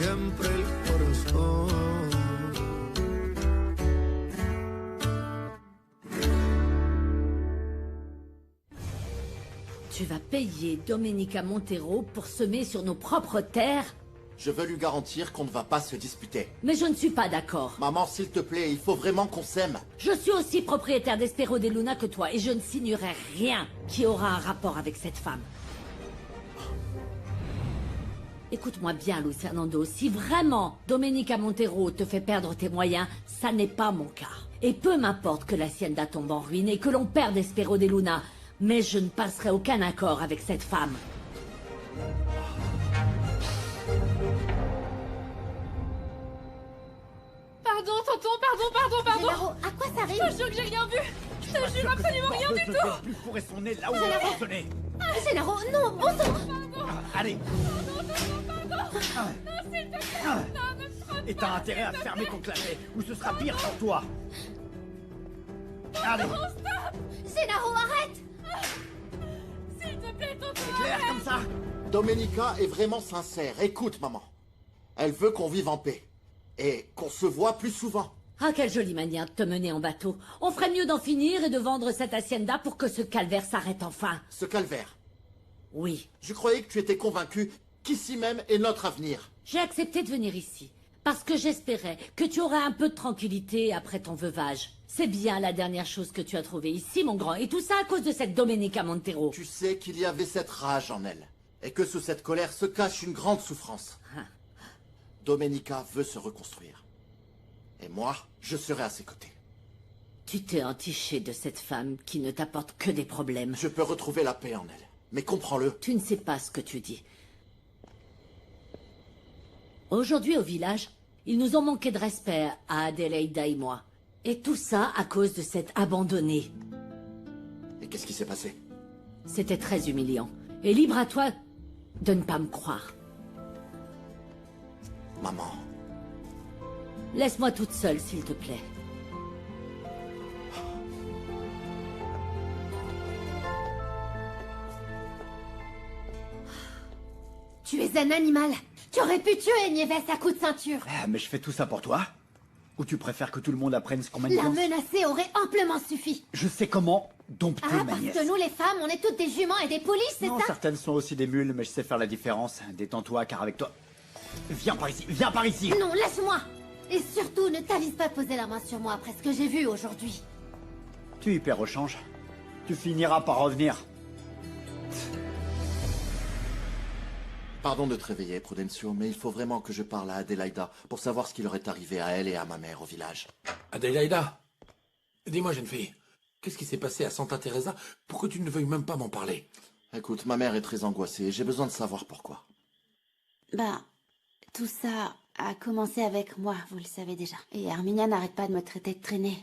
siempre el corazón. Tu vas payer Domenica Montero pour semer sur nos propres terres? Je veux lui garantir qu'on ne va pas se disputer. Mais je ne suis pas d'accord. Maman, s'il te plaît, il faut vraiment qu'on s'aime. Je suis aussi propriétaire d'Espero de Luna que toi, et je ne signerai rien qui aura un rapport avec cette femme. Écoute-moi bien, Luis Fernando, si vraiment Domenica Montero te fait perdre tes moyens, ça n'est pas mon cas. Et peu m'importe que l'Hacienda tombe en ruine et que l'on perde Espero de Luna, mais je ne passerai aucun accord avec cette femme. Pardon, tonton, pardon. Gennaro, à quoi ça Je te arrive? jure que j'ai rien vu. Je te jure absolument rien du tout. Plus fourrer son nez là où on l'a sonné. Gennaro, non, bon sang! Allez. Non, s'il te plaît. Non, ne me frappe Et t'as intérêt à fermer ton clapet, ou ce sera pire pour toi. Allez. Gennaro, arrête! S'il te plaît, tonton. Clair comme ça. Domenica est vraiment sincère. Écoute, maman. Elle veut qu'on vive en paix. Et qu'on se voit plus souvent. Ah, quelle jolie manière de te mener en bateau. On ferait mieux d'en finir et de vendre cette hacienda pour que ce calvaire s'arrête enfin. Ce calvaire. Oui. Je croyais que tu étais convaincu qu'ici même est notre avenir. J'ai accepté de venir ici, parce que j'espérais que tu aurais un peu de tranquillité après ton veuvage. C'est bien la dernière chose que tu as trouvée ici, mon grand, et tout ça à cause de cette Domenica Montero. Tu sais qu'il y avait cette rage en elle. Et que sous cette colère se cache une grande souffrance. Domenica veut se reconstruire. Et moi, je serai à ses côtés. Tu t'es entiché de cette femme qui ne t'apporte que des problèmes. Je peux retrouver la paix en elle. Mais comprends-le. Tu ne sais pas ce que tu dis. Aujourd'hui, au village, ils nous ont manqué de respect à Adelaida et moi. Et tout ça à cause de cette abandonnée. Et qu'est-ce qui s'est passé? C'était très humiliant. Et libre à toi de ne pas me croire. Maman. Laisse-moi toute seule, s'il te plaît. Tu es un animal! Tu aurais pu tuer Nieves à coups de ceinture! Ah, mais je fais tout ça pour toi? Ou tu préfères que tout le monde apprenne ce qu'on m'a La menacer aurait amplement suffi! Je sais comment dompter Ah, ma parce nièce. que nous les femmes, on est toutes des juments et des poulies, c'est Non, ça? certaines sont aussi des mules, mais je sais faire la différence. Détends-toi, car avec toi... Viens par ici, viens par ici! Non, laisse-moi! Et surtout, ne t'avise pas poser la main sur moi après ce que j'ai vu aujourd'hui. Tu hyper rechanges. Tu finiras par revenir. Pardon de te réveiller, Prudencio, mais il faut vraiment que je parle à Adelaida pour savoir ce qui leur est arrivé à elle et à ma mère au village. Adelaida, dis-moi, jeune fille, qu'est-ce qui s'est passé à Santa Teresa pour que tu ne veuilles même pas m'en parler? Écoute, ma mère est très angoissée et j'ai besoin de savoir pourquoi. Bah, tout ça a commencé avec moi, vous le savez déjà. Et Arminia n'arrête pas de me traiter de traînée.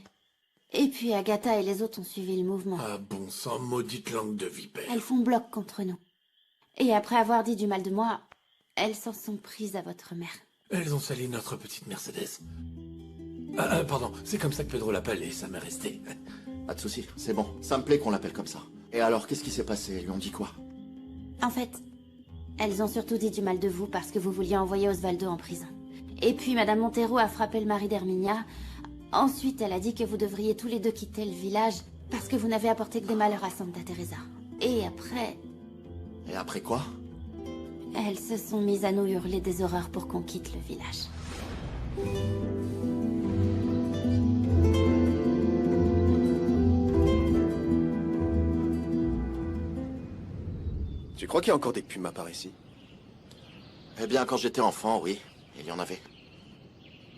Et puis Agatha et les autres ont suivi le mouvement. Ah bon sang, maudite langue de vipère. Elles font bloc contre nous. Et après avoir dit du mal de moi, elles s'en sont prises à votre mère. Elles ont sali notre petite Mercedes. Pardon, c'est comme ça que Pedro l'appelle et ça m'est resté. Pas de souci, c'est bon. Ça me plaît qu'on l'appelle comme ça. Et alors, qu'est-ce qui s'est passé? Elles lui ont dit quoi? En fait, elles ont surtout dit du mal de vous parce que vous vouliez envoyer Osvaldo en prison. Et puis Madame Montero a frappé le mari d'Herminia. Ensuite, elle a dit que vous devriez tous les deux quitter le village parce que vous n'avez apporté que des malheurs à Santa Teresa. Et après... Et après quoi? Elles se sont mises à nous hurler des horreurs pour qu'on quitte le village. Tu crois qu'il y a encore des pumas par ici? Eh bien, quand j'étais enfant, oui, il y en avait.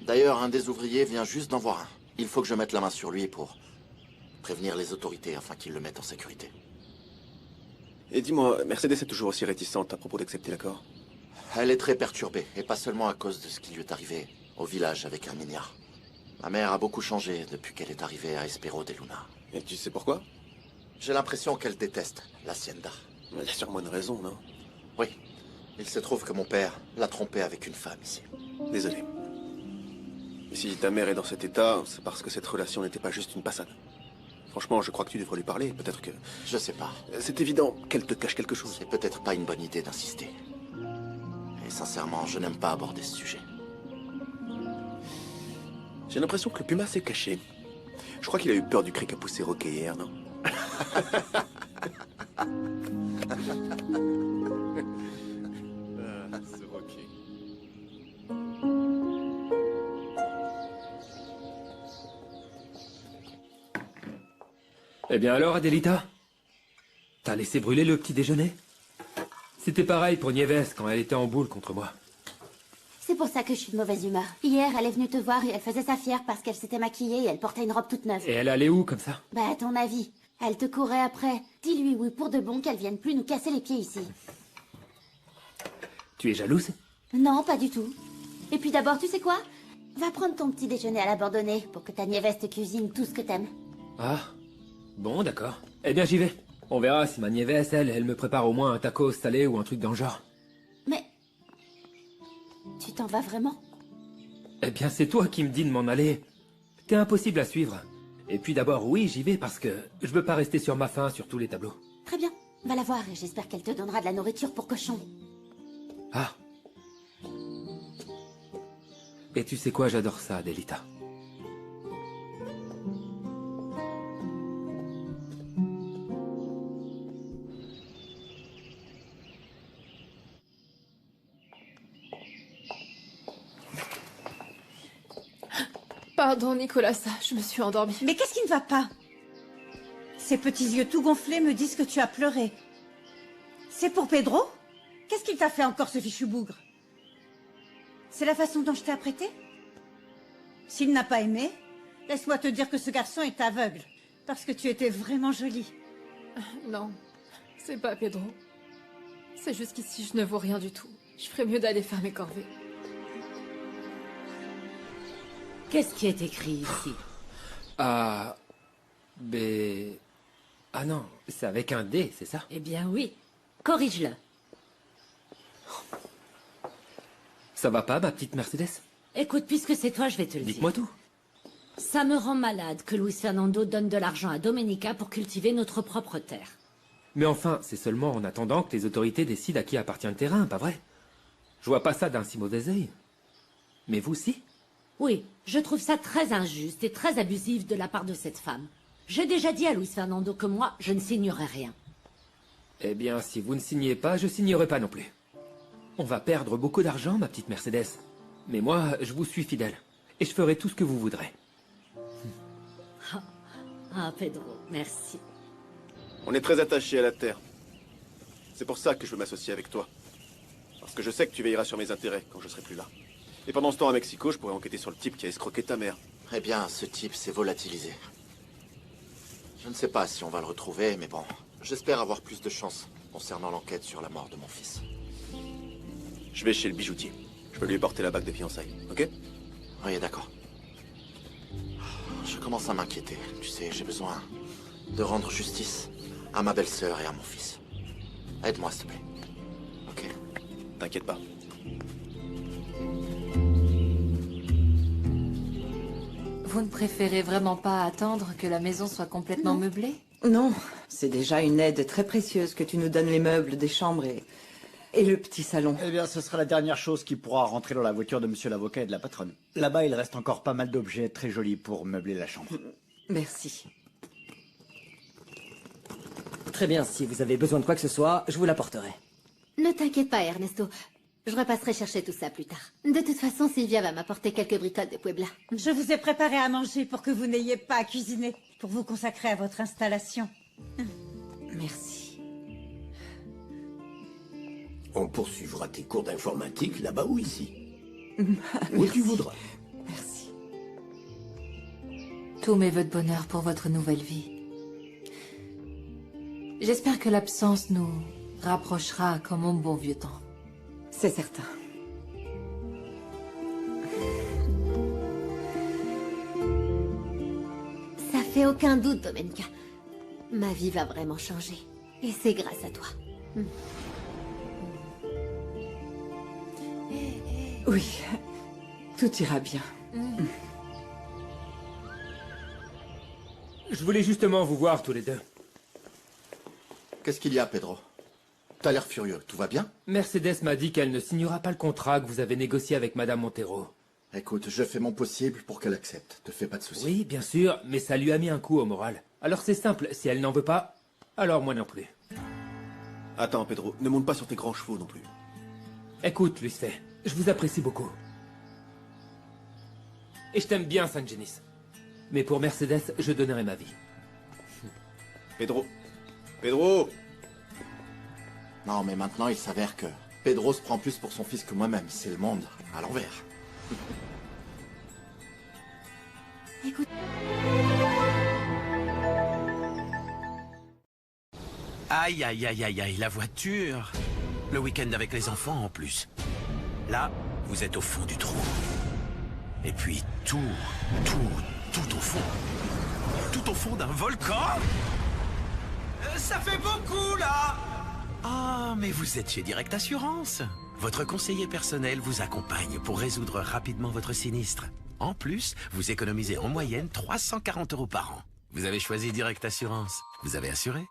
D'ailleurs, un des ouvriers vient juste d'en voir un. Il faut que je mette la main sur lui pour prévenir les autorités afin qu'ils le mettent en sécurité. Et dis-moi, Mercedes est toujours aussi réticente à propos d'accepter l'accord? Elle est très perturbée, et pas seulement à cause de ce qui lui est arrivé au village avec Herminia. Ma mère a beaucoup changé depuis qu'elle est arrivée à Espero de Luna. Et tu sais pourquoi? J'ai l'impression qu'elle déteste l'hacienda. Il y a sûrement une raison, non? Oui. Il se trouve que mon père l'a trompée avec une femme ici. Désolé. Mais si ta mère est dans cet état, c'est parce que cette relation n'était pas juste une passade. Franchement, je crois que tu devrais lui parler, peut-être que... Je sais pas. C'est évident qu'elle te cache quelque chose. C'est peut-être pas une bonne idée d'insister. Et sincèrement, je n'aime pas aborder ce sujet. J'ai l'impression que le puma s'est caché. Je crois qu'il a eu peur du cri qu'a poussé Rocket hier, non? Ce Rocket. Eh bien alors, Adelita? T'as laissé brûler le petit déjeuner? C'était pareil pour Nieves quand elle était en boule contre moi. C'est pour ça que je suis de mauvaise humeur. Hier, elle est venue te voir et elle faisait sa fière parce qu'elle s'était maquillée et elle portait une robe toute neuve. Et elle allait où comme ça? Bah, à ton avis, elle te courait après. Dis-lui oui pour de bon qu'elle vienne plus nous casser les pieds ici. Tu es jalouse? Non, pas du tout. Et puis d'abord, tu sais quoi? Va prendre ton petit déjeuner à l'abandonné pour que ta Nieves te cuisine tout ce que t'aimes. Ah, bon, d'accord. Eh bien, j'y vais. On verra si ma Nieves, elle me prépare au moins un taco salé ou un truc dans le genre. Mais... tu t'en vas vraiment? Eh bien, c'est toi qui me dis de m'en aller. T'es impossible à suivre. Et puis d'abord, oui, j'y vais parce que je veux pas rester sur ma faim sur tous les tableaux. Très bien, va la voir et j'espère qu'elle te donnera de la nourriture pour cochon. Ah. Et tu sais quoi, j'adore ça, Adelita. Pardon, Nicolas, je me suis endormie. Mais qu'est-ce qui ne va pas? Ces petits yeux tout gonflés me disent que tu as pleuré. C'est pour Pedro? Qu'est-ce qu'il t'a fait encore, ce fichu bougre? C'est la façon dont je t'ai apprêté? S'il n'a pas aimé, laisse-moi te dire que ce garçon est aveugle, parce que tu étais vraiment jolie. Non, c'est pas Pedro. C'est juste qu'ici, je ne vaux rien du tout. Je ferais mieux d'aller faire mes corvées. Qu'est-ce qui est écrit ici? A, B... Ah non, c'est avec un D, c'est ça? Eh bien oui. Corrige-le. Ça va pas, ma petite Mercedes? Écoute, puisque c'est toi, je vais te le dire. Dites-moi tout. Ça me rend malade que Luis Fernando donne de l'argent à Domenica pour cultiver notre propre terre. Mais enfin, c'est seulement en attendant que les autorités décident à qui appartient le terrain, pas vrai? Je vois pas ça d'un si mauvais œil. Mais vous, si? Oui, je trouve ça très injuste et très abusif de la part de cette femme. J'ai déjà dit à Luis Fernando que moi, je ne signerai rien. Eh bien, si vous ne signez pas, je signerai pas non plus. On va perdre beaucoup d'argent, ma petite Mercedes. Mais moi, je vous suis fidèle. Et je ferai tout ce que vous voudrez. Ah, Pedro, merci. On est très attachés à la terre. C'est pour ça que je veux m'associer avec toi. Parce que je sais que tu veilleras sur mes intérêts quand je serai plus là. Et pendant ce temps à Mexico, je pourrais enquêter sur le type qui a escroqué ta mère. Eh bien, ce type s'est volatilisé. Je ne sais pas si on va le retrouver, mais bon, j'espère avoir plus de chance concernant l'enquête sur la mort de mon fils. Je vais chez le bijoutier. Je peux lui porter la bague de fiançailles, ok? Oui, d'accord. Je commence à m'inquiéter. Tu sais, j'ai besoin de rendre justice à ma belle-sœur et à mon fils. Aide-moi, s'il te plaît. Ok? T'inquiète pas. Vous ne préférez vraiment pas attendre que la maison soit complètement meublée? Non, c'est déjà une aide très précieuse que tu nous donnes les meubles des chambres et le petit salon. Eh bien, ce sera la dernière chose qui pourra rentrer dans la voiture de monsieur l'avocat et de la patronne. Là-bas, il reste encore pas mal d'objets très jolis pour meubler la chambre. Merci. Très bien, si vous avez besoin de quoi que ce soit, je vous l'apporterai. Ne t'inquiète pas, Ernesto. Je repasserai chercher tout ça plus tard. De toute façon, Sylvia va m'apporter quelques bricoles de Puebla. Je vous ai préparé à manger pour que vous n'ayez pas à cuisiner, pour vous consacrer à votre installation. Merci. On poursuivra tes cours d'informatique là-bas ou ici. Où tu voudras. Merci. Tous mes vœux de bonheur pour votre nouvelle vie. J'espère que l'absence nous rapprochera comme au bon vieux temps. C'est certain. Ça fait aucun doute, Domenica. Ma vie va vraiment changer. Et c'est grâce à toi. Oui, tout ira bien. Je voulais justement vous voir tous les deux. Qu'est-ce qu'il y a, Pedro? T'as l'air furieux, tout va bien? Mercedes m'a dit qu'elle ne signera pas le contrat que vous avez négocié avec Madame Montero. Écoute, je fais mon possible pour qu'elle accepte. Te fais pas de soucis. Oui, bien sûr, mais ça lui a mis un coup au moral. Alors c'est simple, si elle n'en veut pas, alors moi non plus. Attends, Pedro, ne monte pas sur tes grands chevaux non plus. Écoute, Luce, je vous apprécie beaucoup. Et je t'aime bien, San Genis. Mais pour Mercedes, je donnerai ma vie. Pedro. Pedro! Non, mais maintenant, il s'avère que Pedro se prend plus pour son fils que moi-même. C'est le monde à l'envers. Écoute... Aïe, aïe, aïe, aïe, aïe, la voiture. Le week-end avec les enfants en plus. Là, vous êtes au fond du trou. Et puis tout au fond. Tout au fond d'un volcan. Ça fait beaucoup, là. Ah, mais vous êtes chez Direct Assurance. Votre conseiller personnel vous accompagne pour résoudre rapidement votre sinistre. En plus, vous économisez en moyenne 340 € par an. Vous avez choisi Direct Assurance. Vous avez assuré?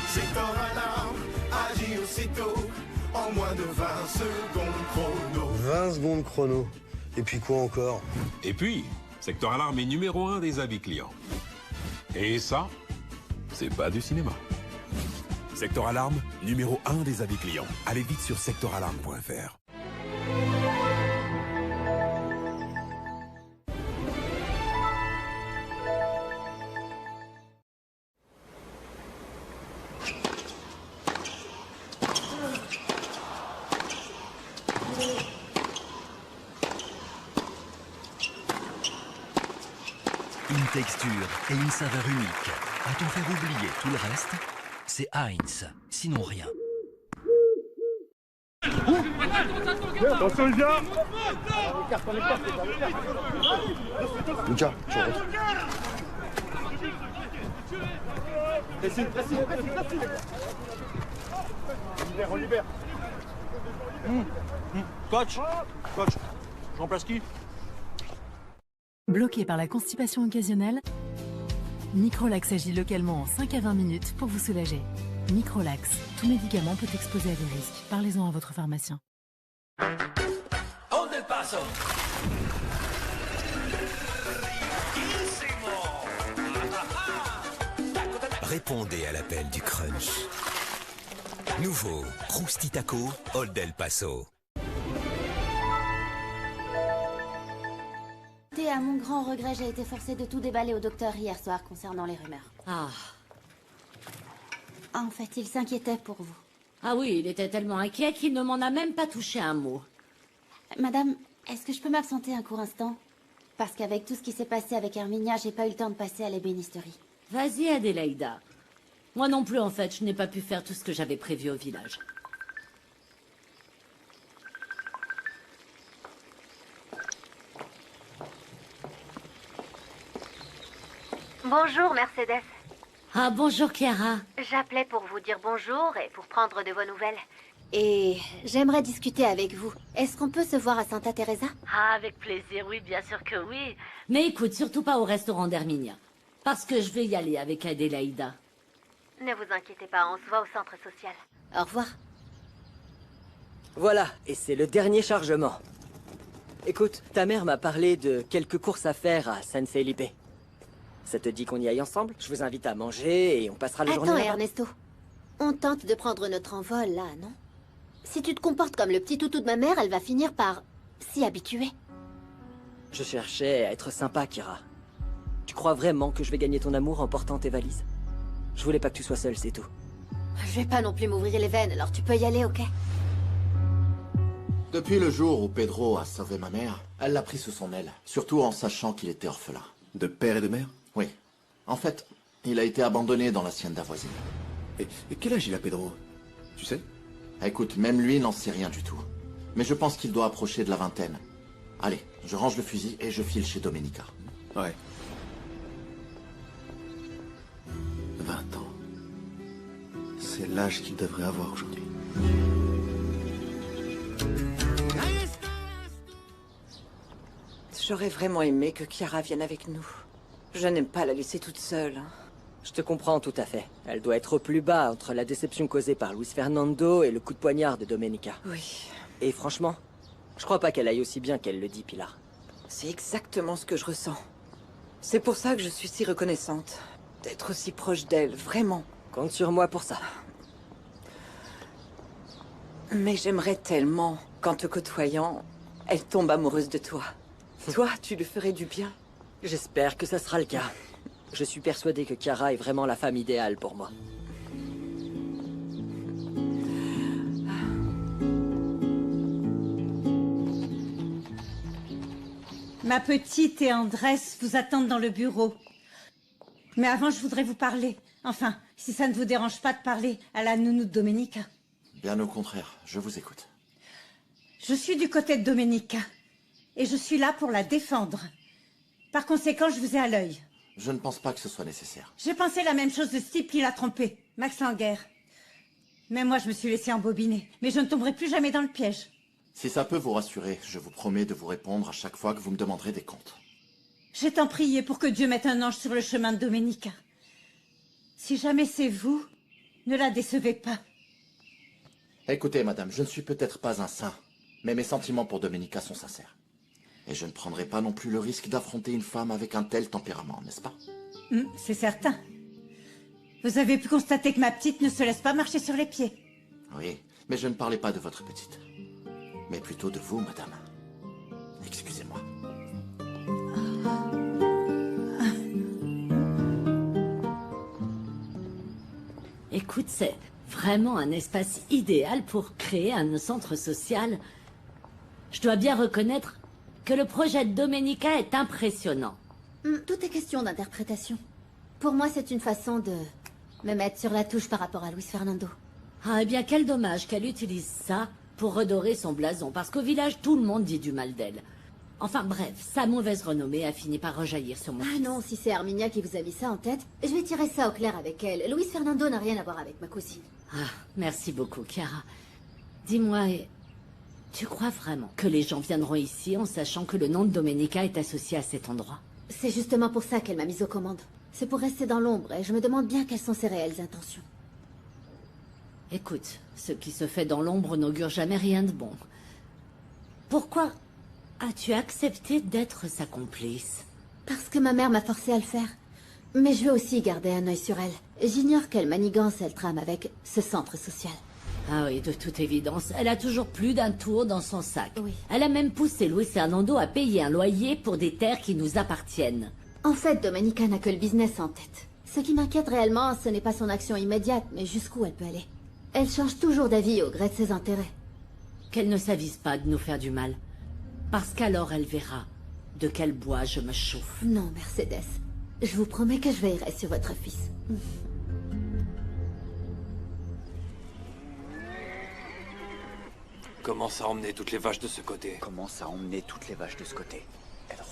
Secteur Alarme agit aussitôt en moins de 20 secondes chrono. 20 secondes chrono. Et puis quoi encore? Et puis, Secteur Alarme est numéro 1 des avis clients. Et ça, c'est pas du cinéma. Secteur Alarme, numéro 1 des avis clients. Allez vite sur secteuralarme.fr. Une texture et une saveur unique. A-t-on fait oublier tout le reste? C'est Heinz, sinon rien. Attention les gars! Lucas, tu rentres. On libère. Coach, je remplace qui? Bloqué par la constipation occasionnelle, Microlax agit localement en 5 à 20 minutes pour vous soulager. Microlax, tout médicament peut exposer à des risques. Parlez-en à votre pharmacien. On el paso. Répondez à l'appel du crunch. Nouveau Krusty Taco Old El Paso. À mon grand regret, j'ai été forcée de tout déballer au docteur hier soir concernant les rumeurs. Ah. En fait, il s'inquiétait pour vous. Ah oui, il était tellement inquiet qu'il ne m'en a même pas touché un mot. Madame, est-ce que je peux m'absenter un court instant? Parce qu'avec tout ce qui s'est passé avec Herminia, j'ai pas eu le temps de passer à l'ébénisterie. Vas-y, Adélaïda. Moi non plus, en fait, je n'ai pas pu faire tout ce que j'avais prévu au village. Bonjour, Mercedes. Ah, bonjour, Chiara. J'appelais pour vous dire bonjour et pour prendre de vos nouvelles. Et j'aimerais discuter avec vous. Est-ce qu'on peut se voir à Santa Teresa? Ah, avec plaisir, oui, bien sûr que oui. Mais écoute, surtout pas au restaurant d'Herminia. Parce que je vais y aller avec Adélaïda. Ne vous inquiétez pas, on se voit au centre social. Au revoir. Voilà, et c'est le dernier chargement. Écoute, ta mère m'a parlé de quelques courses à faire à San Felipe. Ça te dit qu'on y aille ensemble? Je vous invite à manger et on passera la journée Attends, là-bas. Ernesto. On tente de prendre notre envol, là, non? Si tu te comportes comme le petit toutou de ma mère, elle va finir par s'y habituer. Je cherchais à être sympa, Kira. Tu crois vraiment que je vais gagner ton amour en portant tes valises? Je voulais pas que tu sois seule, c'est tout. Je vais pas non plus m'ouvrir les veines, alors tu peux y aller, ok? Depuis le jour où Pedro a sauvé ma mère, elle l'a pris sous son aile. Surtout en sachant qu'il était orphelin. De père et de mère? Oui. En fait, il a été abandonné dans l'hacienda voisine. Et quel âge il a, Pedro? Tu sais? Écoute, même lui n'en sait rien du tout. Mais je pense qu'il doit approcher de la vingtaine. Allez, je range le fusil et je file chez Domenica. Ouais. 20 ans. C'est l'âge qu'il devrait avoir aujourd'hui. J'aurais vraiment aimé que Chiara vienne avec nous. Je n'aime pas la laisser toute seule. Je te comprends tout à fait. Elle doit être au plus bas entre la déception causée par Luis Fernando et le coup de poignard de Domenica. Oui. Et franchement, je crois pas qu'elle aille aussi bien qu'elle le dit, Pilar. C'est exactement ce que je ressens. C'est pour ça que je suis si reconnaissante. D'être aussi proche d'elle, vraiment. Compte sur moi pour ça. Mais j'aimerais tellement qu'en te côtoyant, elle tombe amoureuse de toi. Toi, tu lui ferais du bien. J'espère que ça sera le cas. Je suis persuadé que Chiara est vraiment la femme idéale pour moi. Ma petite et Andrés vous attendent dans le bureau. Mais avant, je voudrais vous parler. Enfin, si ça ne vous dérange pas de parler à la nounou de Domenica. Bien au contraire, je vous écoute. Je suis du côté de Domenica. Et je suis là pour la défendre. Par conséquent, je vous ai à l'œil. Je ne pense pas que ce soit nécessaire. J'ai pensé la même chose de ce type qui l'a trompé, Max Langer. Mais moi, je me suis laissé embobiner. Mais je ne tomberai plus jamais dans le piège. Si ça peut vous rassurer, je vous promets de vous répondre à chaque fois que vous me demanderez des comptes. J'ai tant prié pour que Dieu mette un ange sur le chemin de Domenica. Si jamais c'est vous, ne la décevez pas. Écoutez, madame, je ne suis peut-être pas un saint, mais mes sentiments pour Domenica sont sincères. Et je ne prendrai pas non plus le risque d'affronter une femme avec un tel tempérament, n'est-ce pas? C'est certain. Vous avez pu constater que ma petite ne se laisse pas marcher sur les pieds. Oui, mais je ne parlais pas de votre petite. Mais plutôt de vous, madame. Excusez-moi. Écoute, c'est vraiment un espace idéal pour créer un centre social. Je dois bien reconnaître que le projet de Domenica est impressionnant. Tout est question d'interprétation. Pour moi, c'est une façon de me mettre sur la touche par rapport à Luis Fernando. Ah, eh bien, quel dommage qu'elle utilise ça pour redorer son blason, parce qu'au village, tout le monde dit du mal d'elle. Enfin bref, sa mauvaise renommée a fini par rejaillir sur mon fils. Non, si c'est Arminia qui vous a mis ça en tête, je vais tirer ça au clair avec elle. Luis Fernando n'a rien à voir avec ma cousine. Ah, merci beaucoup, Chiara. Dis-moi, tu crois vraiment que les gens viendront ici en sachant que le nom de Domenica est associé à cet endroit? C'est justement pour ça qu'elle m'a mise aux commandes. C'est pour rester dans l'ombre, et je me demande bien quelles sont ses réelles intentions. Écoute, ce qui se fait dans l'ombre n'augure jamais rien de bon. Pourquoi as-tu accepté d'être sa complice? Parce que ma mère m'a forcé à le faire. Mais je veux aussi garder un œil sur elle. J'ignore quelle manigance elle trame avec ce centre social. Ah oui, de toute évidence, elle a toujours plus d'un tour dans son sac. Oui. Elle a même poussé Luis Fernando à payer un loyer pour des terres qui nous appartiennent. En fait, Domenica n'a que le business en tête. Ce qui m'inquiète réellement, ce n'est pas son action immédiate, mais jusqu'où elle peut aller. Elle change toujours d'avis au gré de ses intérêts. Qu'elle ne s'avise pas de nous faire du mal. Parce qu'alors elle verra de quel bois je me chauffe. Non, Mercedes. Je vous promets que je veillerai sur votre fils. Commence à emmener toutes les vaches de ce côté. Commence à emmener toutes les vaches de ce côté. Pedro.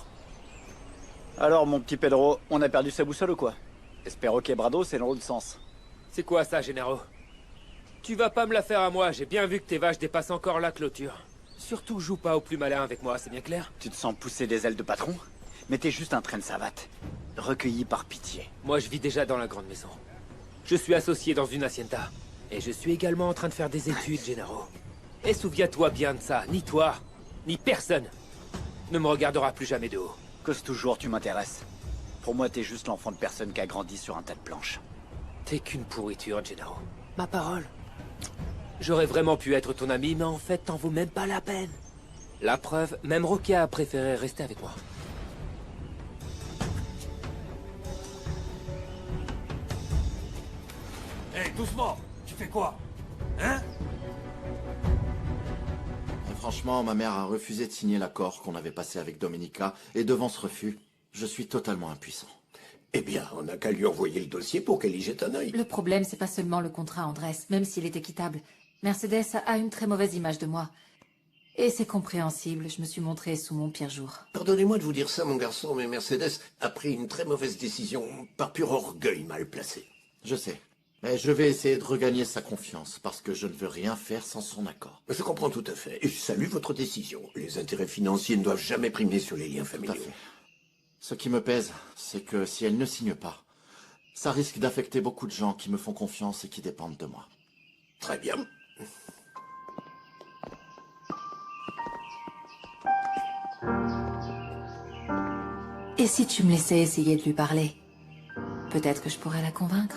Alors, mon petit Pedro, on a perdu sa boussole ou quoi? Espero quebrado, c'est dans l'autre sens. C'est quoi ça, Gennaro? Tu vas pas me la faire à moi, j'ai bien vu que tes vaches dépassent encore la clôture. Surtout, joue pas au plus malin avec moi, c'est bien clair? Tu te sens pousser des ailes de patron? Mais t'es juste un train de savate. Recueilli par pitié. Moi, je vis déjà dans la grande maison. Je suis associé dans une hacienda. Et je suis également en train de faire des études, Gennaro. Et souviens-toi bien de ça, ni toi, ni personne ne me regardera plus jamais de haut. Cause toujours, tu m'intéresses. Pour moi, t'es juste l'enfant de personne qui a grandi sur un tas de planches. T'es qu'une pourriture, Gennaro. Ma parole. J'aurais vraiment pu être ton ami, mais en fait, t'en vaut même pas la peine. La preuve, même Rokia a préféré rester avec moi. Hé, doucement! Tu fais quoi? Hein? Franchement, ma mère a refusé de signer l'accord qu'on avait passé avec Domenica, et devant ce refus, je suis totalement impuissant. Eh bien, on n'a qu'à lui envoyer le dossier pour qu'elle y jette un œil. Le problème, c'est pas seulement le contrat, Andrés, même s'il est équitable. Mercedes a une très mauvaise image de moi. Et c'est compréhensible, je me suis montrée sous mon pire jour. Pardonnez-moi de vous dire ça, mon garçon, mais Mercedes a pris une très mauvaise décision par pur orgueil mal placé. Je sais. Mais je vais essayer de regagner sa confiance, parce que je ne veux rien faire sans son accord. Je comprends tout à fait, et je salue votre décision. Les intérêts financiers ne doivent jamais primer sur les liens familiaux. Tout à fait. Ce qui me pèse, c'est que si elle ne signe pas, ça risque d'affecter beaucoup de gens qui me font confiance et qui dépendent de moi. Très bien. Et si tu me laissais essayer de lui parler? Peut-être que je pourrais la convaincre.